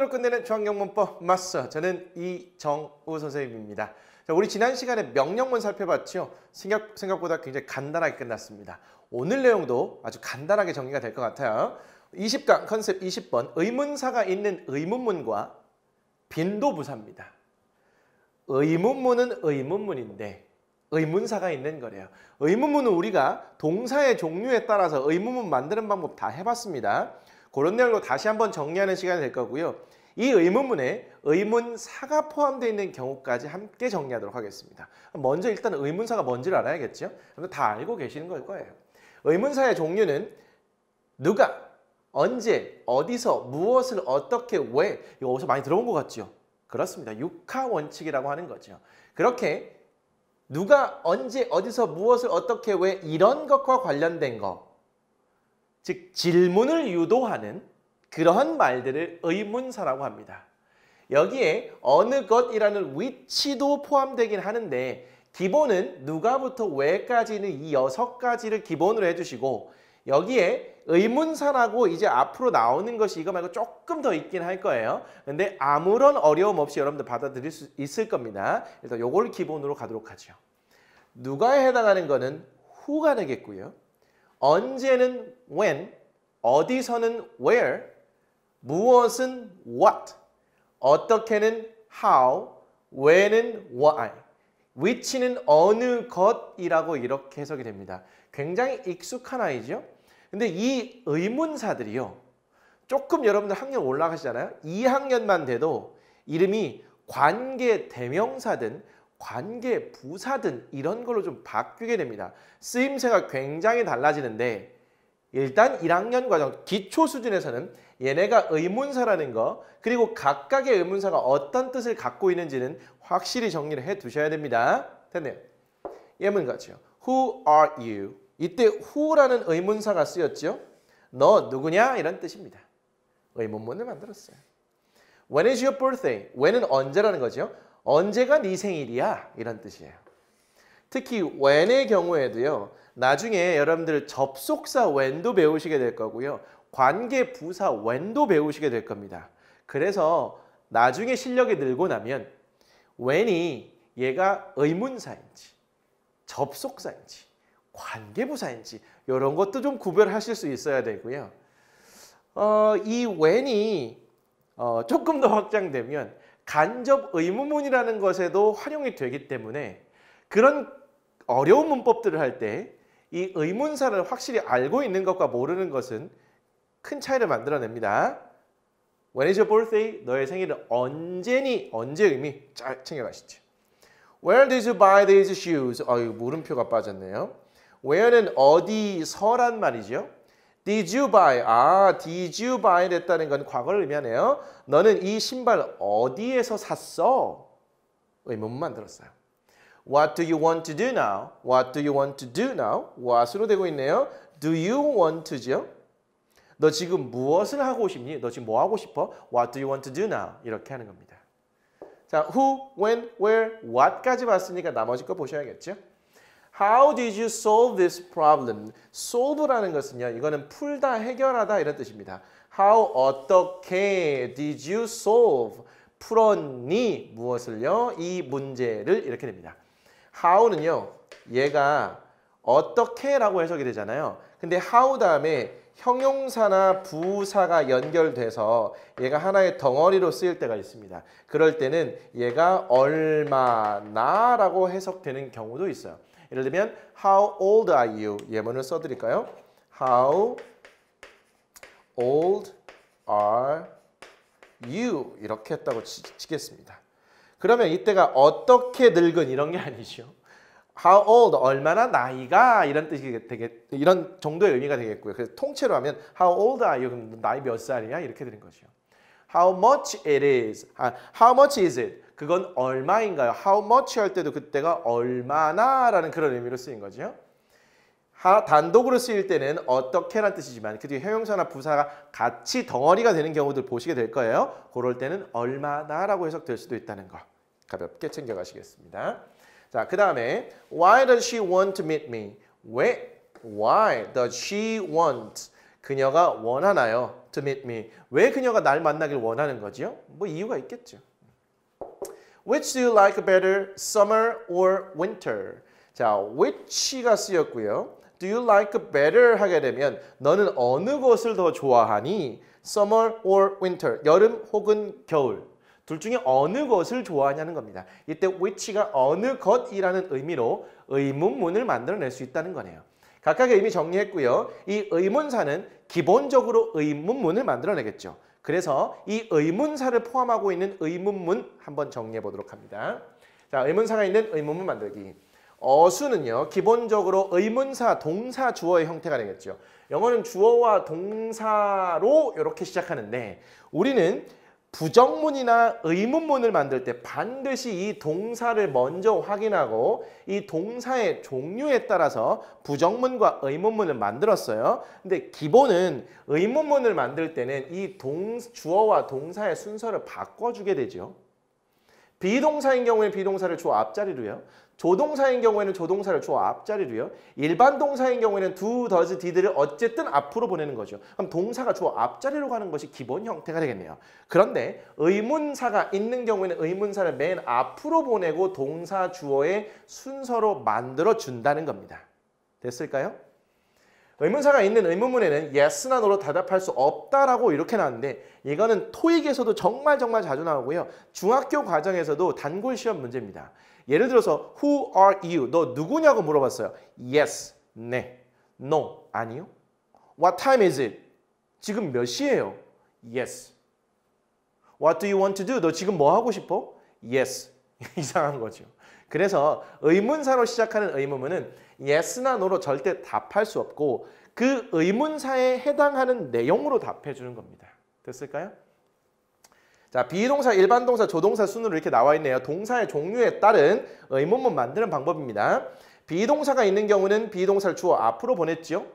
오늘 끝내는 중앙영문법 마스터, 저는 이정우 선생님입니다. 자, 우리 지난 시간에 명령문 살펴봤죠? 생각보다 굉장히 간단하게 끝났습니다. 오늘 내용도 아주 간단하게 정리가 될 것 같아요. 20강 컨셉 20번, 의문사가 있는 의문문과 빈도부사입니다. 의문문은 의문문인데 의문사가 있는 거래요. 의문문은 우리가 동사의 종류에 따라서 의문문 만드는 방법 다 해봤습니다. 그런 내용으로 다시 한번 정리하는 시간이 될 거고요. 이 의문문에 의문사가 포함되어 있는 경우까지 함께 정리하도록 하겠습니다. 먼저 일단 의문사가 뭔지를 알아야겠죠? 다 알고 계시는 걸 거예요. 의문사의 종류는 누가, 언제, 어디서, 무엇을, 어떻게, 왜, 이거 어디서 많이 들어본 것 같죠? 그렇습니다. 육하 원칙이라고 하는 거죠. 그렇게 누가, 언제, 어디서, 무엇을, 어떻게, 왜 이런 것과 관련된 것, 즉 질문을 유도하는 그러한 말들을 의문사라고 합니다. 여기에 어느 것이라는 위치도 포함되긴 하는데 기본은 누가부터 왜까지는 이 6가지를 기본으로 해주시고 여기에 의문사라고 이제 앞으로 나오는 것이 이거 말고 조금 더 있긴 할 거예요. 근데 아무런 어려움 없이 여러분들 받아들일 수 있을 겁니다. 일단 요걸 기본으로 가도록 하죠. 누가에 해당하는 거는 who가 되겠고요. 언제는 when, 어디서는 where, 무엇은 what, 어떻게는 how, 왜는 why, 위치는 어느 것이라고 이렇게 해석이 됩니다. 굉장히 익숙한 아이죠? 근데 이 의문사들이요. 조금 여러분들 학년 올라가시잖아요. 2학년만 돼도 이름이 관계 대명사든 관계 부사든 이런 걸로 좀 바뀌게 됩니다. 쓰임새가 굉장히 달라지는데 일단 1학년 과정 기초 수준에서는 얘네가 의문사라는 거 그리고 각각의 의문사가 어떤 뜻을 갖고 있는지는 확실히 정리를 해 두셔야 됩니다. 됐네요. 예문 같죠. Who are you? 이때 who라는 의문사가 쓰였죠. 너 누구냐? 이런 뜻입니다. 의문문을 만들었어요. When is your birthday? when은 언제라는 거죠. 언제가 네 생일이야? 이런 뜻이에요. 특히 when의 경우에도요. 나중에 여러분들 접속사 when도 배우시게 될 거고요. 관계 부사 when도 배우시게 될 겁니다. 그래서 나중에 실력이 늘고 나면 when이 얘가 의문사인지 접속사인지 관계부사인지 이런 것도 좀 구별하실 수 있어야 되고요. 이 when이 조금 더 확장되면 간접 의문문이라는 것에도 활용이 되기 때문에 그런 어려운 문법들을 할 때 이 의문사를 확실히 알고 있는 것과 모르는 것은 큰 차이를 만들어냅니다. When is your birthday? 너의 생일은 언제니? 언제 의미 잘 챙겨가시죠. Where did you buy these shoes? 물음표가 빠졌네요. Where는 어디서란 말이죠. Did you buy? did you buy 됐다는 건 과거를 의미하네요. 너는 이 신발 어디에서 샀어? 의문문 만들었어요. What do you want to do now? What do you want to do now? what으로 되고 있네요. Do you want to죠? 너 지금 무엇을 하고 싶니? 너 지금 뭐 하고 싶어? What do you want to do now? 이렇게 하는 겁니다. 자, who, when, where, what까지 봤으니까 나머지 거 보셔야겠죠? How did you solve this problem? solve라는 것은요. 이거는 풀다, 해결하다 이런 뜻입니다. How, 어떻게 did you solve? 풀었니? 무엇을요? 이 문제를 이렇게 됩니다. How는요. 얘가 어떻게라고 해석이 되잖아요. 근데 how 다음에 형용사나 부사가 연결돼서 얘가 하나의 덩어리로 쓰일 때가 있습니다. 그럴 때는 얘가 얼마나 라고 해석되는 경우도 있어요. 예를 들면 How old are you? 예문을 써드릴까요? How old are you? 이렇게 했다고 치겠습니다. 그러면 이때가 어떻게 늙은 이런 게 아니죠. How old? 얼마나 나이가 이런 뜻이 이런 정도의 의미가 되겠고요. 그래서 통째로 하면 How old are you? 그럼 나이 몇 살이야? 이렇게 되는 거죠. How much it is? How much is it? 그건 얼마인가요? How much 할 때도 그때가 얼마나라는 그런 의미로 쓰인 거죠. 단독으로 쓰일 때는 어떻게란 뜻이지만 그 뒤에 형용사나 부사가 같이 덩어리가 되는 경우들 보시게 될 거예요. 그럴 때는 얼마나라고 해석될 수도 있다는 거 가볍게 챙겨가시겠습니다. 자, 그 다음에 Why does she want to meet me? 왜? Why does she want? 그녀가 원하나요? to meet me. 왜 그녀가 날 만나길 원하는 거지요? 뭐 이유가 있겠죠. Which do you like better, summer or winter? 자, which가 쓰였고요. Do you like better 하게 되면 너는 어느 것을 더 좋아하니? Summer or winter, 여름 혹은 겨울. 둘 중에 어느 것을 좋아하냐는 겁니다. 이때 which가 어느 것이라는 의미로 의문문을 만들어낼 수 있다는 거네요. 각각의 의미 정리했고요. 이 의문사는 기본적으로 의문문을 만들어내겠죠. 그래서 이 의문사를 포함하고 있는 의문문 한번 정리해 보도록 합니다. 자, 의문사가 있는 의문문 만들기. 어수는요, 기본적으로 의문사, 동사, 주어의 형태가 되겠죠. 영어는 주어와 동사로 이렇게 시작하는데 우리는 부정문이나 의문문을 만들 때 반드시 이 동사를 먼저 확인하고 이 동사의 종류에 따라서 부정문과 의문문을 만들었어요. 근데 기본은 의문문을 만들 때는 이 주어와 동사의 순서를 바꿔주게 되죠. 비동사인 경우에는 비동사를 주어 앞자리로요. 조동사인 경우에는 조동사를 주어 앞자리로요. 일반 동사인 경우에는 do, does, did를 어쨌든 앞으로 보내는 거죠. 그럼 동사가 주어 앞자리로 가는 것이 기본 형태가 되겠네요. 그런데 의문사가 있는 경우에는 의문사를 맨 앞으로 보내고 동사, 주어의 순서로 만들어 준다는 겁니다. 됐을까요? 의문사가 있는 의문문에는 yes나 no로 대답할 수 없다라고 이렇게 나왔는데 이거는 토익에서도 정말 자주 나오고요. 중학교 과정에서도 단골 시험 문제입니다. 예를 들어서 Who are you? 너 누구냐고 물어봤어요. Yes, 네. No, 아니요. What time is it? 지금 몇 시예요? Yes. What do you want to do? 너 지금 뭐 하고 싶어? Yes. 이상한 거죠. 그래서 의문사로 시작하는 의문문은 yes나 no로 절대 답할 수 없고 그 의문사에 해당하는 내용으로 답해 주는 겁니다. 됐을까요? 자, 비동사, 일반 동사, 조동사 순으로 이렇게 나와 있네요. 동사의 종류에 따른 의문문 만드는 방법입니다. 비동사가 있는 경우는 비동사를 주어 앞으로 보냈죠.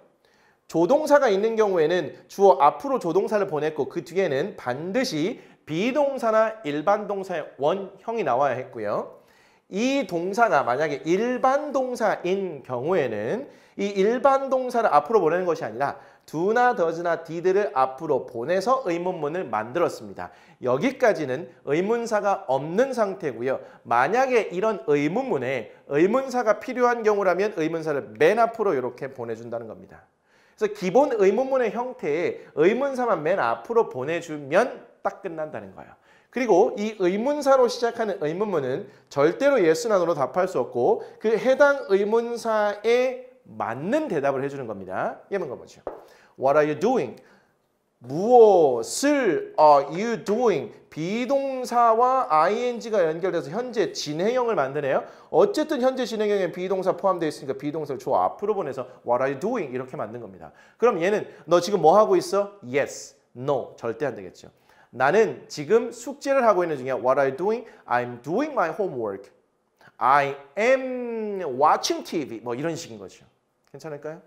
조동사가 있는 경우에는 주어 앞으로 조동사를 보냈고 그 뒤에는 반드시 비동사나 일반 동사의 원형이 나와야 했고요. 이 동사가 만약에 일반 동사인 경우에는 이 일반 동사를 앞으로 보내는 것이 아니라 do나 does나 did를 앞으로 보내서 의문문을 만들었습니다. 여기까지는 의문사가 없는 상태고요. 만약에 이런 의문문에 의문사가 필요한 경우라면 의문사를 맨 앞으로 이렇게 보내준다는 겁니다. 그래서 기본 의문문의 형태에 의문사만 맨 앞으로 보내주면 딱 끝난다는 거예요. 그리고 이 의문사로 시작하는 의문문은 절대로 yes나 no로 답할 수 없고 그 해당 의문사에 맞는 대답을 해주는 겁니다. 예문 가보죠. What are you doing? 무엇을 are you doing? 비동사와 ing가 연결돼서 현재 진행형을 만드네요. 어쨌든 현재 진행형에 비동사 포함되어 있으니까 비동사를 주어 앞으로 보내서 What are you doing? 이렇게 만든 겁니다. 그럼 얘는 너 지금 뭐 하고 있어? Yes, no. 절대 안 되겠죠. 나는 지금 숙제를 하고 있는 중이야. What are you doing? I'm doing my homework. I am watching TV. 뭐 이런 식인 거죠. 괜찮을까요?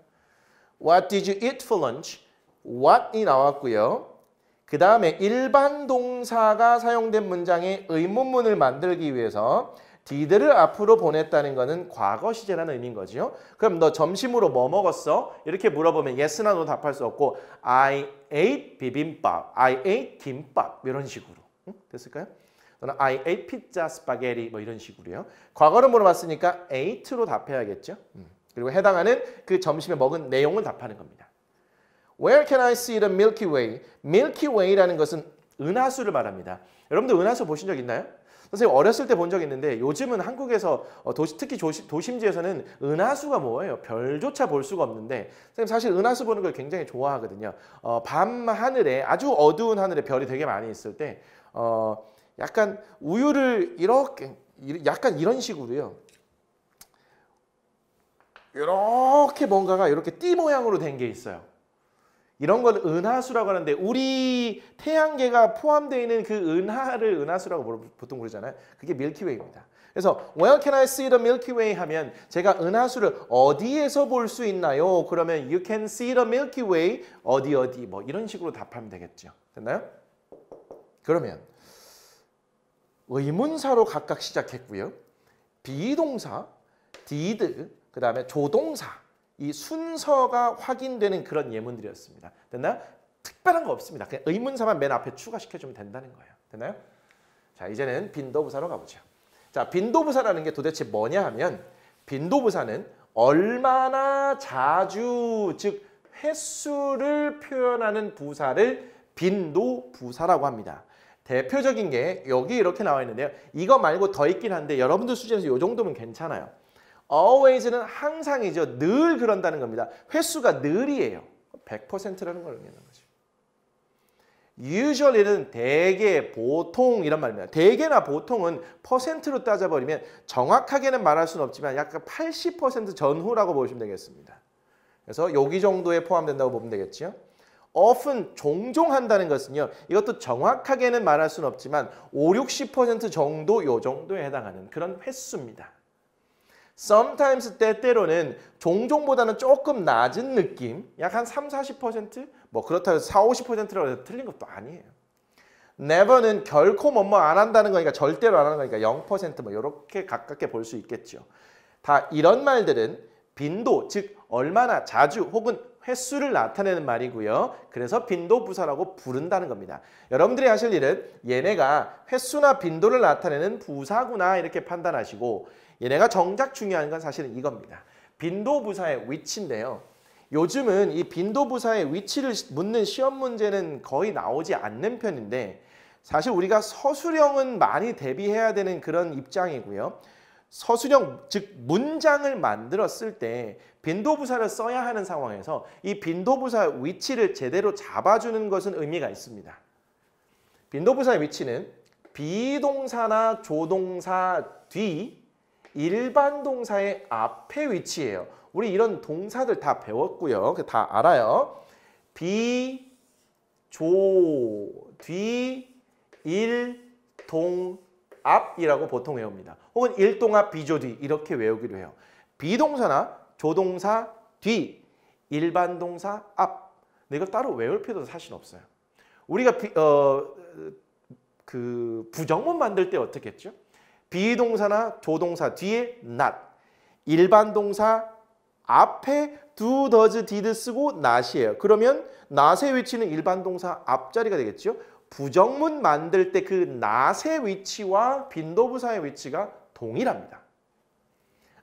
What did you eat for lunch? What이 나왔고요. 그 다음에 일반 동사가 사용된 문장의 의문문을 만들기 위해서 did를 앞으로 보냈다는 것은 과거 시제라는 의미인 거죠. 그럼 너 점심으로 뭐 먹었어? 이렇게 물어보면 yes나 no 답할 수 없고 I ate 비빔밥, I ate 김밥 이런 식으로. 응? 됐을까요? 또는 I ate pizza, spaghetti 뭐 이런 식으로요. 과거를 물어봤으니까 ate로 답해야겠죠. 그리고 해당하는 그 점심에 먹은 내용을 답하는 겁니다. Where can I see the Milky Way? Milky Way라는 것은 은하수를 말합니다. 여러분들 은하수 보신 적 있나요? 선생님 어렸을 때 본 적 있는데 요즘은 한국에서 특히 도심지에서는 은하수가 뭐예요? 별조차 볼 수가 없는데 선생님 사실 은하수 보는 걸 굉장히 좋아하거든요. 밤 하늘에 아주 어두운 하늘에 별이 되게 많이 있을 때 약간 우유를 이렇게 약간 이런 식으로요. 이렇게 뭔가가 이렇게 띠 모양으로 된 게 있어요. 이런 걸 은하수라고 하는데 우리 태양계가 포함되어 있는 그 은하를 은하수라고 보통 그러잖아요. 그게 밀키웨이입니다. 그래서 Where can I see the Milky Way 하면 제가 은하수를 어디에서 볼 수 있나요? 그러면 You can see the Milky Way 어디 뭐 이런 식으로 답하면 되겠죠. 됐나요? 그러면 의문사로 각각 시작했고요. 비동사, did, 그 다음에 조동사 이 순서가 확인되는 그런 예문들이었습니다. 됐나요? 특별한 거 없습니다. 그냥 의문사만 맨 앞에 추가시켜주면 된다는 거예요. 됐나요? 자, 이제는 빈도부사로 가보죠. 자, 빈도부사라는 게 도대체 뭐냐 하면 빈도부사는 얼마나 자주, 즉 횟수를 표현하는 부사를 빈도부사라고 합니다. 대표적인 게 여기 이렇게 나와 있는데요. 이거 말고 더 있긴 한데 여러분들 수준에서 이 정도면 괜찮아요. always는 항상이죠. 늘 그런다는 겁니다. 횟수가 늘이에요. 100%라는 걸 의미하는 거죠. usually는 대개, 보통 이런 말입니다. 대개나 보통은 퍼센트로 따져버리면 정확하게는 말할 수는 없지만 약간 80% 전후라고 보시면 되겠습니다. 그래서 여기 정도에 포함된다고 보면 되겠죠. often, 종종 한다는 것은요. 이것도 정확하게는 말할 수는 없지만 5, 60% 정도 요 정도에 해당하는 그런 횟수입니다. sometimes, 때때로는 종종보다는 조금 낮은 느낌, 약 한 3, 40%? 뭐 그렇다고 해서 4, 50%라고 해서 틀린 것도 아니에요. never는 결코 뭐뭐 안 한다는 거니까 절대로 안 하는 거니까 0%뭐 이렇게 가깝게 볼 수 있겠죠. 다 이런 말들은 빈도, 즉 얼마나 자주 혹은 횟수를 나타내는 말이고요. 그래서 빈도부사라고 부른다는 겁니다. 여러분들이 하실 일은 얘네가 횟수나 빈도를 나타내는 부사구나 이렇게 판단하시고 얘네가 정작 중요한 건 사실은 이겁니다. 빈도부사의 위치인데요. 요즘은 이 빈도부사의 위치를 묻는 시험 문제는 거의 나오지 않는 편인데 사실 우리가 서술형은 많이 대비해야 되는 그런 입장이고요. 서술형, 즉 문장을 만들었을 때 빈도부사를 써야 하는 상황에서 이 빈도부사 위치를 제대로 잡아주는 것은 의미가 있습니다. 빈도부사의 위치는 비동사나 조동사 뒤 일반 동사의 앞에 위치해요. 우리 이런 동사들 다 배웠고요. 다 알아요. 비, 조, 뒤, 일, 동, 앞이라고 보통 외웁니다. 혹은 일동앞, 비조뒤 이렇게 외우기도 해요. 비동사나 조동사 뒤, 일반 동사 앞. 근데 이걸 따로 외울 필요도 사실 없어요. 우리가 부정문 만들 때 어떻게 했죠? 비동사나 조동사 뒤에 not, 일반 동사 앞에 do, does, did 쓰고 not이에요. 그러면 not의 위치는 일반 동사 앞자리가 되겠죠? 부정문 만들 때 그 not의 위치와 빈도부사의 위치가 동일합니다.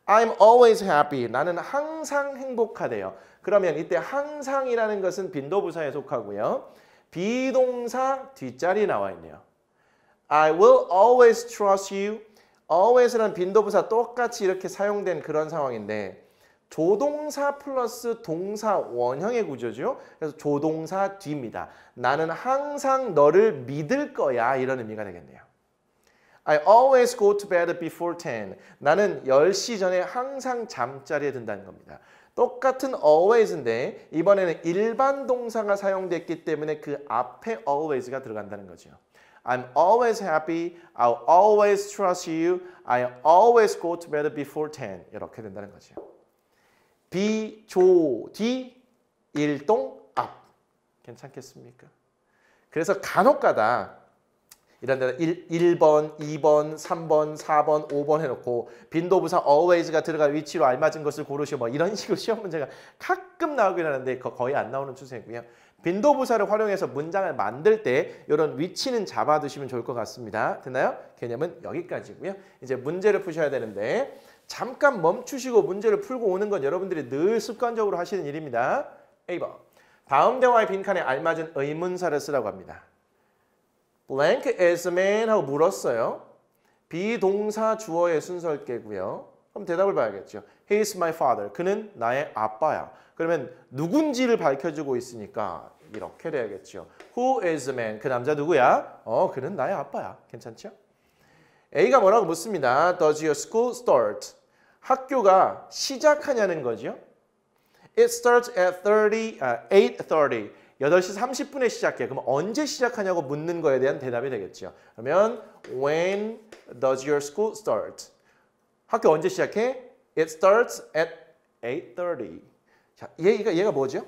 I'm always happy. 나는 항상 행복하대요. 그러면 이때 항상이라는 것은 빈도부사에 속하고요. 비동사 뒷자리에 나와 있네요. I will always trust you. always라는 빈도부사 똑같이 이렇게 사용된 그런 상황인데 조동사 플러스 동사 원형의 구조죠. 그래서 조동사 뒤입니다. 나는 항상 너를 믿을 거야 이런 의미가 되겠네요. I always go to bed before 10. 나는 10시 전에 항상 잠자리에 든다는 겁니다. 똑같은 always인데 이번에는 일반 동사가 사용됐기 때문에 그 앞에 always가 들어간다는 거죠. I'm always happy. I'll always trust you. I always go to bed before 10. 이렇게 된다는 거죠. 비, 조, 뒤, 일동, 앞. 괜찮겠습니까? 그래서 간혹가다 이런 데다 1번, 2번, 3번, 4번, 5번 해놓고 빈도부사 always가 들어갈 위치로 알맞은 것을 고르시오. 뭐 이런 식으로 시험 문제가 가끔 나오긴 하는데 거의 안 나오는 추세고요. 빈도부사를 활용해서 문장을 만들 때 이런 위치는 잡아두시면 좋을 것 같습니다. 됐나요? 개념은 여기까지고요. 이제 문제를 푸셔야 되는데 잠깐 멈추시고 문제를 풀고 오는 건 여러분들이 늘 습관적으로 하시는 일입니다. A번. 다음 대화의 빈칸에 알맞은 의문사를 쓰라고 합니다. blank is a man 하고 물었어요. 비동사 주어의 순서일게고요. 그럼 대답을 봐야겠죠. He is my father. 그는 나의 아빠야. 그러면 누군지를 밝혀주고 있으니까 이렇게 돼야겠죠. Who is the man? 그 남자 누구야? 그는 나의 아빠야. 괜찮죠? A가 뭐라고 묻습니다. Does your school start? 학교가 시작하냐는 거죠. It starts at 8:30. 8시 30분에 시작해. 그럼 언제 시작하냐고 묻는 거에 대한 대답이 되겠죠. 그러면 When does your school start? 학교 언제 시작해? It starts at 8:30. 자, 얘가 뭐죠?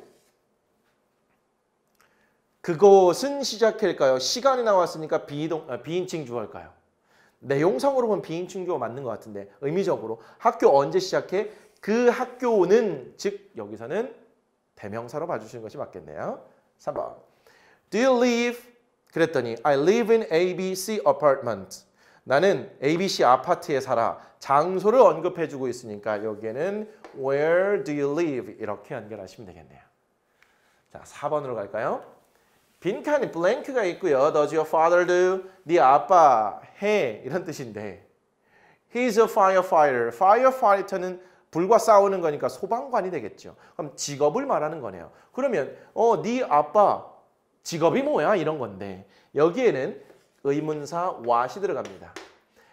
그것은 시작할까요? 시간이 나왔으니까 비인칭 주어일까요? 내용상으로 보면 비인칭 주어 맞는 것 같은데 의미적으로 학교 언제 시작해? 그 학교는 즉 여기서는 대명사로 봐주시는 것이 맞겠네요. 3번. Do you live? 그랬더니 I live in ABC apartment. 나는 ABC 아파트에 살아. 장소를 언급해주고 있으니까 여기에는 Where do you live? 이렇게 연결하시면 되겠네요. 자, 4번으로 갈까요? 빈칸이 블랭크가 있고요. Does your father do? 네 아빠 해. 이런 뜻인데 He's a firefighter. firefighter는 불과 싸우는 거니까 소방관이 되겠죠. 그럼 직업을 말하는 거네요. 그러면 네 아빠 직업이 뭐야? 이런 건데 여기에는 의문사 what이 들어갑니다.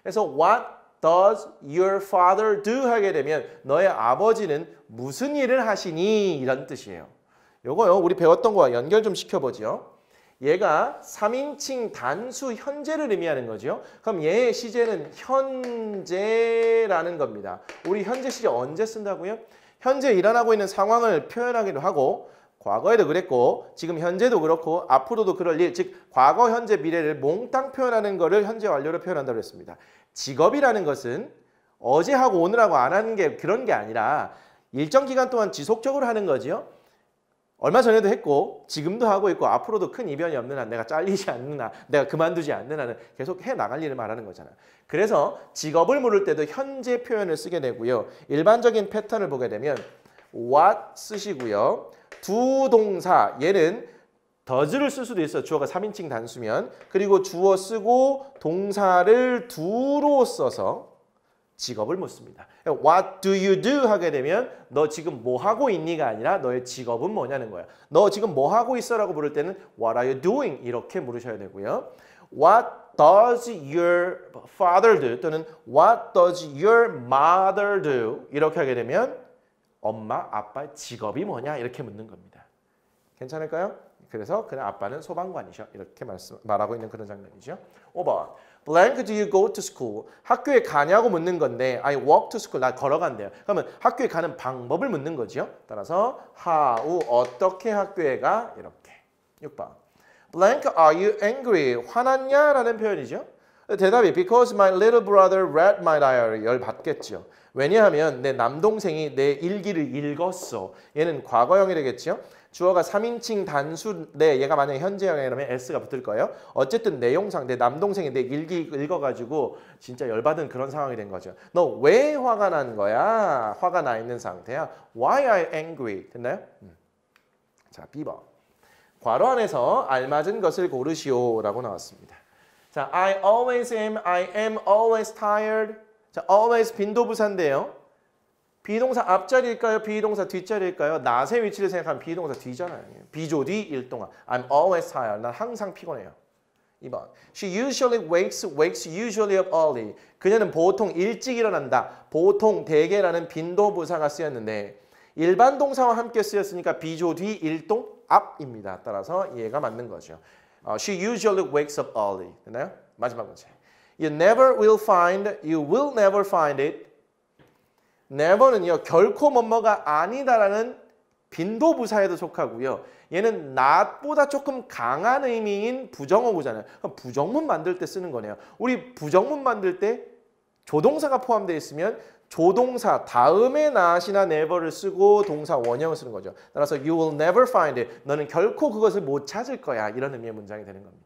그래서 what does your father do? 하게 되면 너의 아버지는 무슨 일을 하시니? 이런 뜻이에요. 요거요. 우리 배웠던 거와 연결 좀 시켜보죠. 얘가 3인칭 단수 현재를 의미하는 거죠. 그럼 얘의 시제는 현재라는 겁니다. 우리 현재 시제 언제 쓴다고요? 현재 일어나고 있는 상황을 표현하기도 하고 과거에도 그랬고 지금 현재도 그렇고 앞으로도 그럴 일, 즉 과거, 현재, 미래를 몽땅 표현하는 거를 현재 완료로 표현한다고 했습니다. 직업이라는 것은 어제하고 오늘하고 안 하는 게 그런 게 아니라 일정 기간 동안 지속적으로 하는 거지요. 얼마 전에도 했고 지금도 하고 있고 앞으로도 큰 이변이 없는 한 내가 잘리지 않는 한 내가 그만두지 않는 한은 계속 해나갈 일을 말하는 거잖아요. 그래서 직업을 물을 때도 현재 표현을 쓰게 되고요. 일반적인 패턴을 보게 되면 what 쓰시고요. 두 동사 얘는 does를 쓸 수도 있어요. 주어가 3인칭 단수면. 그리고 주어 쓰고 동사를 do로 써서 직업을 묻습니다. What do you do? 하게 되면 너 지금 뭐 하고 있니가 아니라 너의 직업은 뭐냐는 거야. 너 지금 뭐 하고 있어? 라고 물을 때는 What are you doing? 이렇게 물으셔야 되고요. What does your father do? 또는 What does your mother do? 이렇게 하게 되면 엄마, 아빠의 직업이 뭐냐? 이렇게 묻는 겁니다. 괜찮을까요? 그래서 그냥 아빠는 소방관이셔. 이렇게 말하고 있는 그런 장면이죠. 5번. Blank, do you go to school? 학교에 가냐고 묻는 건데 I walk to school. 나 걸어간대요. 그러면 학교에 가는 방법을 묻는 거죠. 따라서 how, 어떻게 학교에 가? 이렇게. 6번. Blank, are you angry? 화났냐? 라는 표현이죠. 대답이 because my little brother read my diary. 열받겠죠. 왜냐하면 내 남동생이 내 일기를 읽었어. 얘는 과거형이 되겠죠. 주어가 3인칭 단수인데 얘가 만약에 현재형이라면 S가 붙을 거예요. 어쨌든 내용상 내 남동생이 내 일기 읽어가지고 진짜 열받은 그런 상황이 된 거죠. 너 왜 화가 난 거야? 화가 나 있는 상태야. Why are you angry? 됐나요? 자, B번. 괄호 안에서 알맞은 것을 고르시오 라고 나왔습니다. 자, I always am, I am always tired. 자, always 빈도부사인데요. 비동사 앞자리일까요? 비동사 뒷자리일까요? not의 위치를 생각하면 비동사 뒤잖아요. 비조뒤 일동안. I'm always tired. 난 항상 피곤해요. 2번. She usually wakes usually up early. 그녀는 보통 일찍 일어난다. 보통 대개라는 빈도부사가 쓰였는데 일반 동사와 함께 쓰였으니까 비조뒤 일동 앞입니다. 따라서 얘가 맞는 거죠. She usually wakes up early. 됐나요? 마지막 문제. You will never find it. never는요 결코 뭐뭐가 아니다라는 빈도부사에도 속하고요. 얘는 not보다 조금 강한 의미인 부정어구잖아요. 그럼 부정문 만들 때 쓰는 거네요. 우리 부정문 만들 때 조동사가 포함되어 있으면 조동사 다음에 not이나 never를 쓰고 동사 원형을 쓰는 거죠. 따라서 you will never find it. 너는 결코 그것을 못 찾을 거야. 이런 의미의 문장이 되는 겁니다.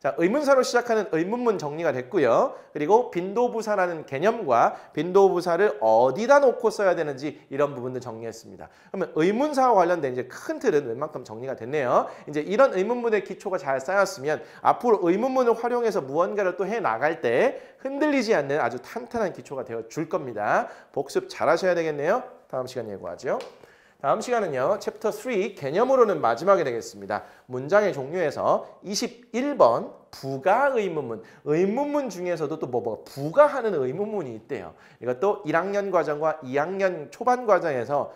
자, 의문사로 시작하는 의문문 정리가 됐고요. 그리고 빈도부사라는 개념과 빈도부사를 어디다 놓고 써야 되는지 이런 부분들 정리했습니다. 그러면 의문사와 관련된 이제 큰 틀은 웬만큼 정리가 됐네요. 이제 이런 의문문의 기초가 잘 쌓였으면 앞으로 의문문을 활용해서 무언가를 또 해 나갈 때 흔들리지 않는 아주 탄탄한 기초가 되어 줄 겁니다. 복습 잘 하셔야 되겠네요. 다음 시간 예고하죠. 다음 시간은요. 챕터 3 개념으로는 마지막에 되겠습니다. 문장의 종류에서 21번 부가 의문문. 의문문 중에서도 또 부가하는 의문문이 있대요. 이것도 1학년 과정과 2학년 초반 과정에서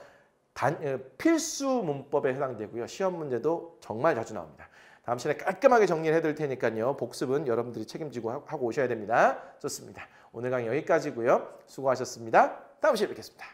필수 문법에 해당되고요. 시험 문제도 정말 자주 나옵니다. 다음 시간에 깔끔하게 정리를 해드릴 테니까요. 복습은 여러분들이 책임지고 하고 오셔야 됩니다. 좋습니다. 오늘 강의 여기까지고요. 수고하셨습니다. 다음 시간에 뵙겠습니다.